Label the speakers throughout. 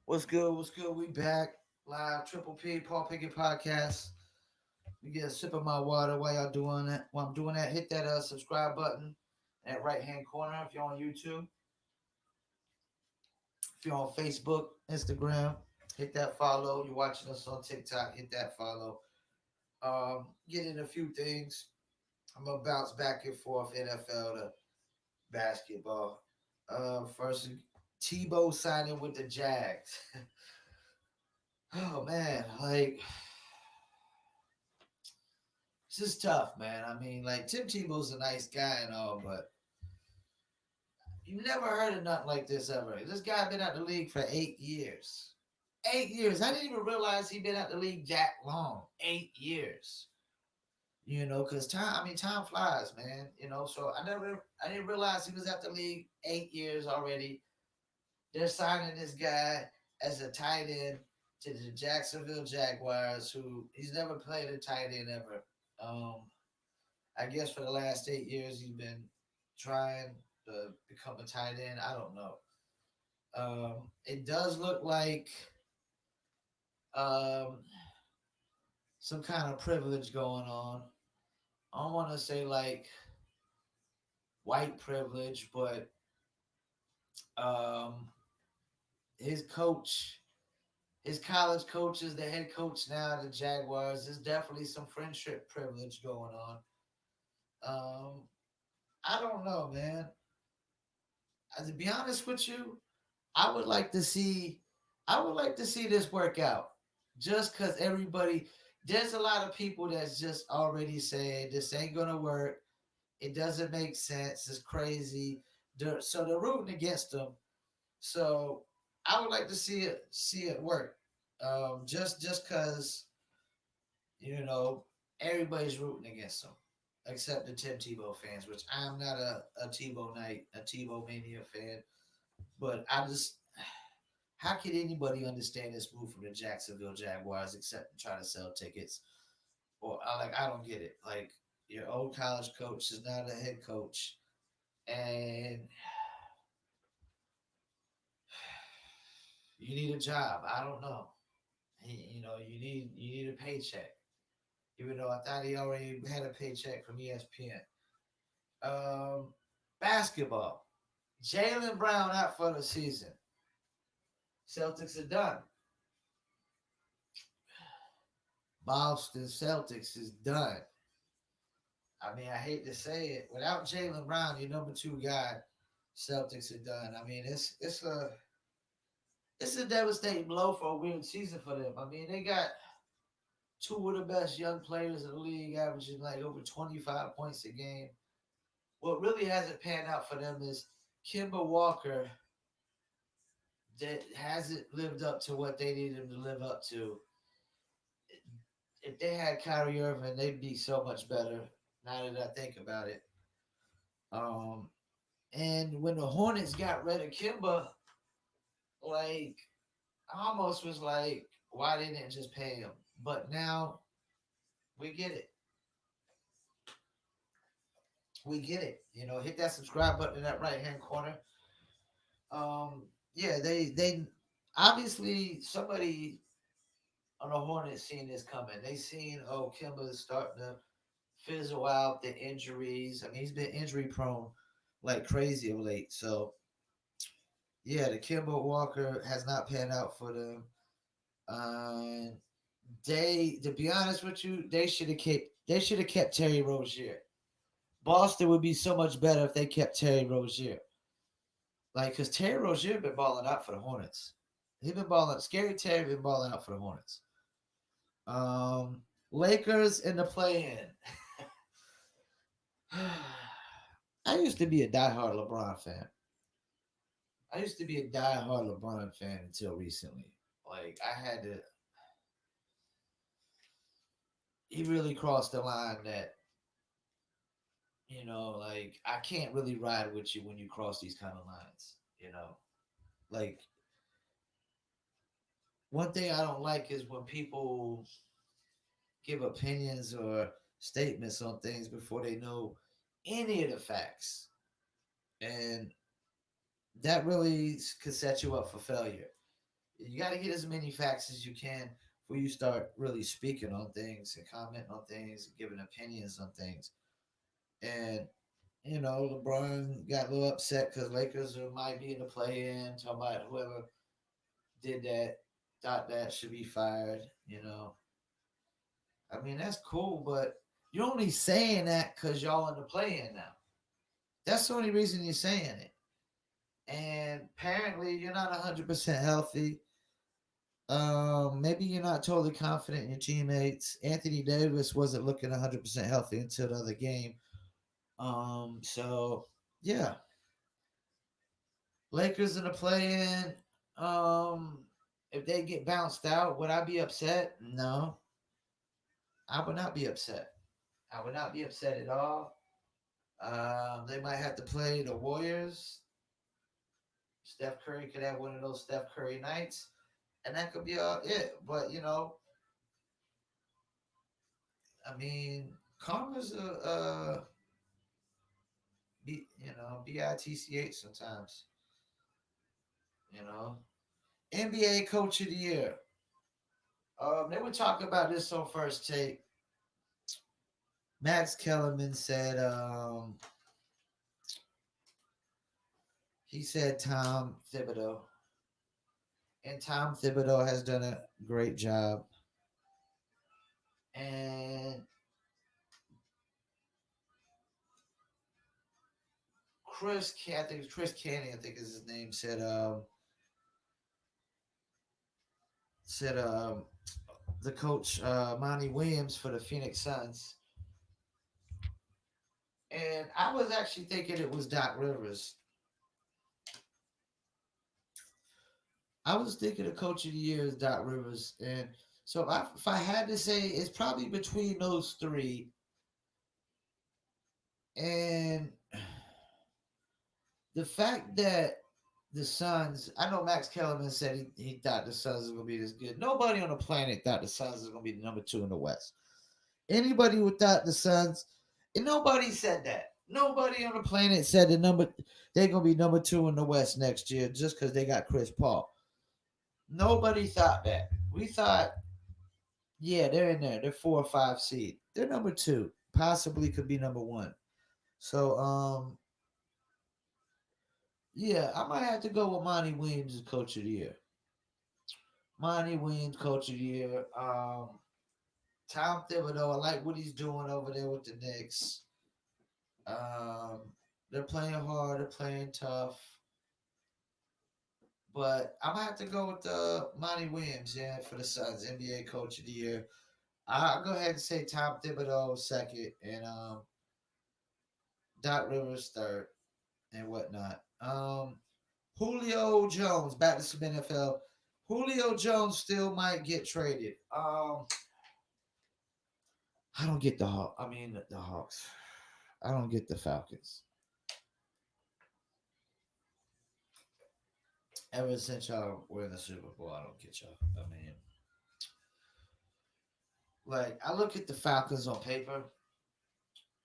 Speaker 1: What's good? What's good? We back live. Triple P, Paul Pickett podcast. You get a sip of my water while y'all doing that. While I'm doing that, hit that subscribe button at right hand corner. If you're on YouTube, if you're on Facebook, Instagram, hit that follow. You're watching us on TikTok, hit that follow. Get in a few things. I'm gonna bounce back and forth NFL to basketball. First, Tebow signing with the Jags. Oh man, like it's just tough, man. I mean, like Tim Tebow's a nice guy and all, but you never heard of nothing like this ever. This guy been out the league for 8 years. 8 years. I didn't even realize he been out the league that long. 8 years. Because time. I mean, time flies, man. So I didn't realize he was at the league 8 years already. They're signing this guy as a tight end to the Jacksonville Jaguars, who he's never played a tight end ever. Um, I guess for the last 8 years he's been trying to become a tight end. I don't know. It does look like um, some kind of privilege going on. I don't want to say like white privilege, but um, his coach, his college coach is the head coach now at the Jaguars. There's definitely some friendship privilege going on. Um, I don't know, man. To be honest with you, I would like to see I would like to see this work out. Just cause everybody there's a lot of people that's just already saying this ain't gonna work. It doesn't make sense. It's crazy. So they're rooting against them. So I would like to see it work. Just cause you know everybody's rooting against them, except the Tim Tebow fans, which I'm not a Tebow mania fan. But I just how can anybody understand this move from the Jacksonville Jaguars except to try to sell tickets? Or I don't get it. Like your old college coach is now the head coach, and you need a job. I don't know. You need a paycheck. Even though I thought he already had a paycheck from ESPN. Um, Basketball. Jalen Brown out for the season. Celtics are done. Boston Celtics is done. I mean, I hate to say it. Without Jalen Brown, your number two guy, Celtics are done. I mean, it's a devastating blow for a weird season for them. I mean, they got two of the best young players in the league, averaging like over 25 points a game. What really hasn't panned out for them is Kimber Walker that hasn't lived up to what they needed him to live up to. If they had Kyrie Irving, they'd be so much better. Now that I think about it. Um, and when the Hornets got rid of Kimba, like I almost was like, why didn't it just pay him? But now we get it. We get it. Hit that subscribe button in that right hand corner. Yeah, they obviously somebody on the Hornets seen this coming. They seen Kimba's starting to fizzle out the injuries. I mean, he's been injury prone like crazy of late. So yeah, the Kimba Walker has not panned out for them. Uh, to be honest with you, they should have kept Terry Rozier. Boston would be so much better if they kept Terry Rozier. Like, cause Terry Rozier been balling out for the Hornets. He been balling. Scary Terry been balling out for the Hornets. Lakers in the play-in. I used to be a diehard LeBron fan. I used to be a diehard LeBron fan until recently. Like, I had to. He really crossed the line that like I can't really ride with you when you cross these kind of lines. Like one thing I don't like is when people give opinions or statements on things before they know any of the facts, and that really could set you up for failure. You got to get as many facts as you can before you start really speaking on things and commenting on things and giving opinions on things. And LeBron got a little upset because Lakers might be in the play-in. Talking about whoever did that, thought that should be fired. I mean that's cool, but you're only saying that because y'all in the play-in now. That's the only reason you're saying it. And apparently you're not 100% healthy. Maybe you're not totally confident in your teammates. Anthony Davis wasn't looking 100% healthy until the other game. So yeah, Lakers in the play-in. If they get bounced out, would I be upset? No, I would not be upset. I would not be upset at all. They might have to play the Warriors. Steph Curry could have one of those Steph Curry nights, and that could be all it. But I mean, karma's bitch sometimes. You know, NBA Coach of the Year. They were talking about this on First Take. Max Kellerman said he said Tom Thibodeau, and Tom Thibodeau has done a great job. And I think Chris Canny, I think is his name, said the coach Monty Williams for the Phoenix Suns, and I was actually thinking it was Doc Rivers. I was thinking the coach of the year is Doc Rivers, and so if I had to say, it's probably between those three. And the fact that the Suns, I know Max Kellerman said he thought the Suns were going to be this good. Nobody on the planet thought the Suns was going to be the number two in the West. Anybody who thought the Suns, and nobody said that. Nobody on the planet said they're going to be number two in the West next year just because they got Chris Paul. Nobody thought that. We thought, yeah, they're in there. They're 4 or 5 seed. They're number two. Possibly could be number one. So, yeah, I might have to go with Monty Williams as coach of the year. Monty Williams, coach of the year. Tom Thibodeau, I like what he's doing over there with the Knicks. Um, they're playing hard, they're playing tough. But I'm gonna have to go with Monty Williams, yeah, for the Suns, NBA Coach of the Year. I'll go ahead and say Tom Thibodeau second, and Doc Rivers third, and whatnot. Julio Jones, back to some NFL. Julio Jones still might get traded. I don't get the Hawks. I mean the Hawks. I don't get the Falcons. Ever since y'all were in the Super Bowl, I don't get y'all. I mean, like I look at the Falcons on paper.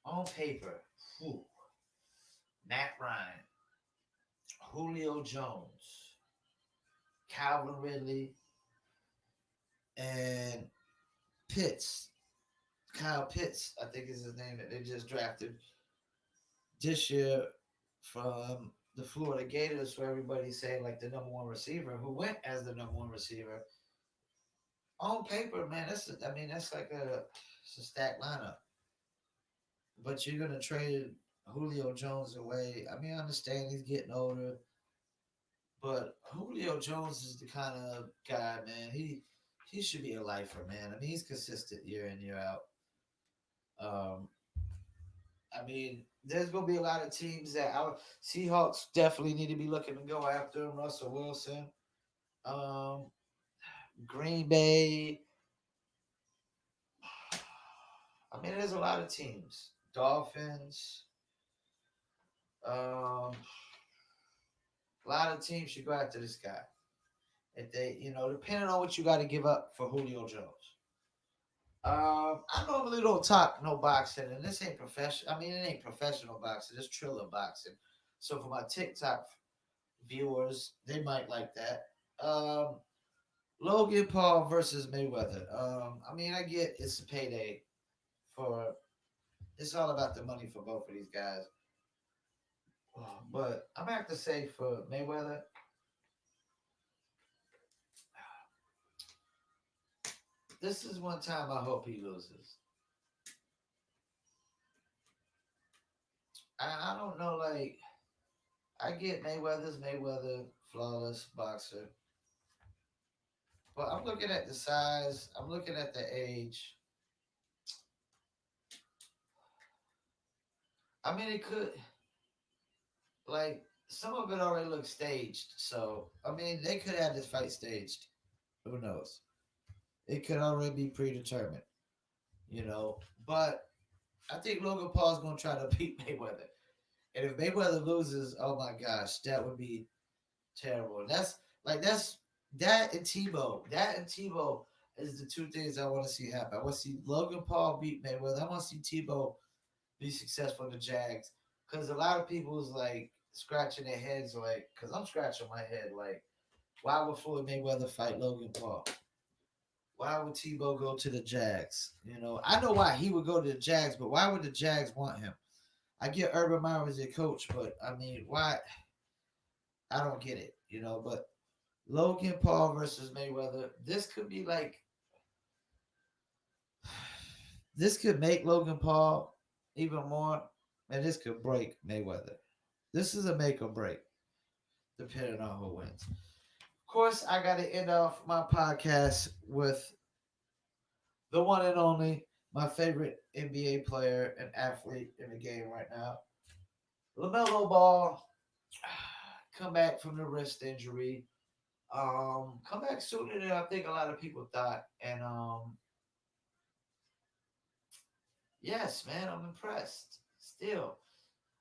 Speaker 1: On paper, whew, Matt Ryan, Julio Jones, Calvin Ridley, and Pitts. Kyle Pitts, I think is his name that they just drafted this year from the Florida Gators, where everybody's saying like the number one receiver, who went as the number one receiver. On paper, man, that's like it's a stacked lineup. But you're gonna trade Julio Jones away. I mean, I understand he's getting older, but Julio Jones is the kind of guy, man. He should be a lifer, man. I mean, he's consistent year in year out. Um, I mean, there's gonna be a lot of teams that our Seahawks definitely need to be looking to go after him. Russell Wilson, um, Green Bay. I mean, there's a lot of teams. Dolphins. Um, a lot of teams should go after this guy. If they, depending on what you got to give up for Julio Jones. I normally don't talk no boxing, and this ain't professional. I mean, it ain't professional boxing. It's Triller boxing. So for my TikTok viewers, they might like that. Logan Paul versus Mayweather. I mean, I get it's a payday for. It's all about the money for both of these guys. But I'm gonna have to say for Mayweather, this is one time I hope he loses. I don't know, like I get Mayweather, flawless boxer, but I'm looking at the size, I'm looking at the age. I mean, it could like some of it already looks staged, so I mean they could have this fight staged. Who knows? It could already be predetermined, you know. But I think Logan Paul's gonna try to beat Mayweather. And if Mayweather loses, oh my gosh, that would be terrible. That's that and Tebow. That and Tebow is the two things I want to see happen. I want to see Logan Paul beat Mayweather. I want to see Tebow be successful in the Jags. Because a lot of people's like scratching their heads, like, because I'm scratching my head, like, why would Floyd Mayweather fight Logan Paul? Why would Tebow go to the Jags? You know, I know why he would go to the Jags, but why would the Jags want him? I get Urban Meyer as a coach, but I mean, why? I don't get it, you know. But Logan Paul versus Mayweather, this could be like, this could make Logan Paul even more, and this could break Mayweather. This is a make or break, depending on who wins. Of course, I got to end off my podcast with the one and only, my favorite NBA player and athlete in the game right now, LaMelo Ball. Come back from the wrist injury. Come back sooner than I think a lot of people thought. And yes, man, I'm impressed. Still,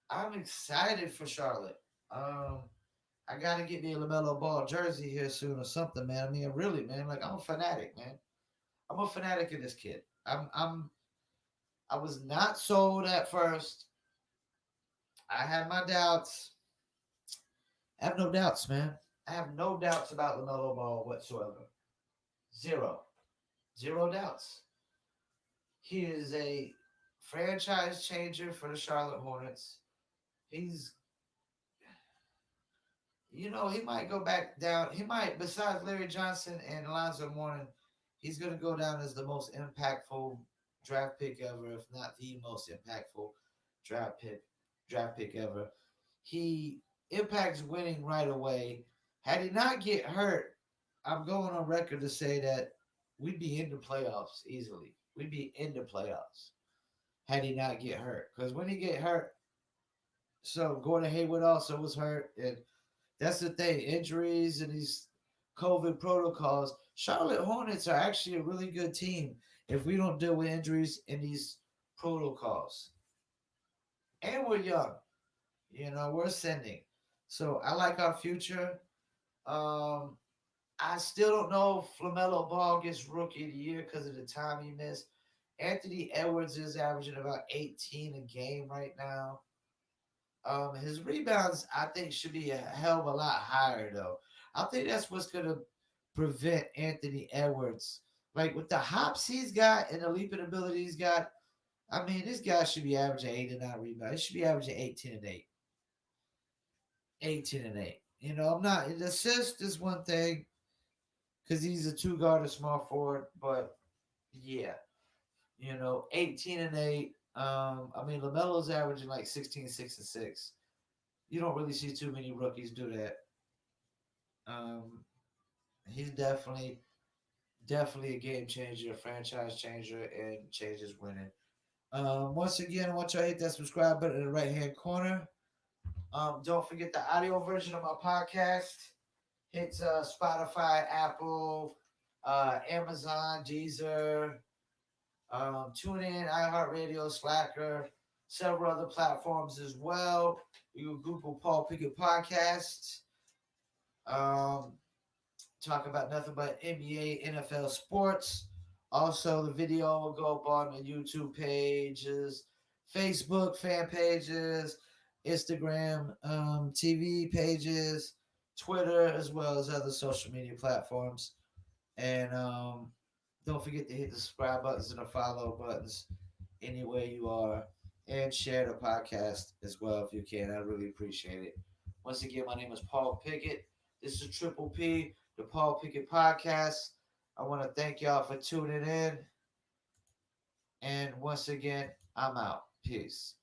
Speaker 1: I'm excited for Charlotte. Um, I gotta get me a Lamelo Ball jersey here soon or something, man. I mean, really, man. Like I'm a fanatic, man. I'm a fanatic of this kid. I was not sold at first. I had my doubts. I have no doubts, man. I have no doubts about Lamelo Ball whatsoever. Zero. Zero doubts. He is a franchise changer for the Charlotte Hornets. He's, he might go back down. He might, besides Larry Johnson and Alonzo Mourning, he's going to go down as the most impactful draft pick ever, if not the most impactful draft pick draft pick ever. He impacts winning right away. Had he not get hurt, I'm going on record to say that we'd be in the playoffs easily. We'd be in the playoffs had he not get hurt. Because when he get hurt, so Gordon Hayward also was hurt, and that's the thing. Injuries and these COVID protocols. Charlotte Hornets are actually a really good team if we don't deal with injuries and these protocols. And we're young. We're ascending. So I like our future. Um, I still don't know if LaMelo Ball gets Rookie of the Year because of the time he missed. Anthony Edwards is averaging about 18 a game right now. His rebounds, I think, should be a hell of a lot higher, though. I think that's what's going to prevent Anthony Edwards. Like with the hops he's got and the leaping ability he's got, I mean, this guy should be averaging 8 and 9 rebounds. He should be averaging 18 and 8. 18 and 8. I'm not, the assist is one thing because he's a two guard, a small forward, but yeah, 18 and 8. I mean, LaMelo's averaging like 16, 6 and 6. You don't really see too many rookies do that. Um, he's definitely a game changer, a franchise changer, and changes winning. Once again, I want y'all to hit that subscribe button in the right hand corner. Don't forget the audio version of my podcast. Hit Spotify, Apple, Amazon, Deezer, TuneIn, iHeartRadio, Slacker, several other platforms as well. You can Google Paul Pickett Podcasts. Um, talk about nothing but NBA, NFL sports. Also, the video will go up on the YouTube pages, Facebook fan pages, Instagram TV pages, Twitter, as well as other social media platforms. And don't forget to hit the subscribe buttons and the follow buttons anywhere you are. And share the podcast as well if you can. I really appreciate it. Once again, my name is Paul Pickett. This is Triple P, the Paul Pickett Podcast. I want to thank y'all for tuning in. And once again, I'm out. Peace.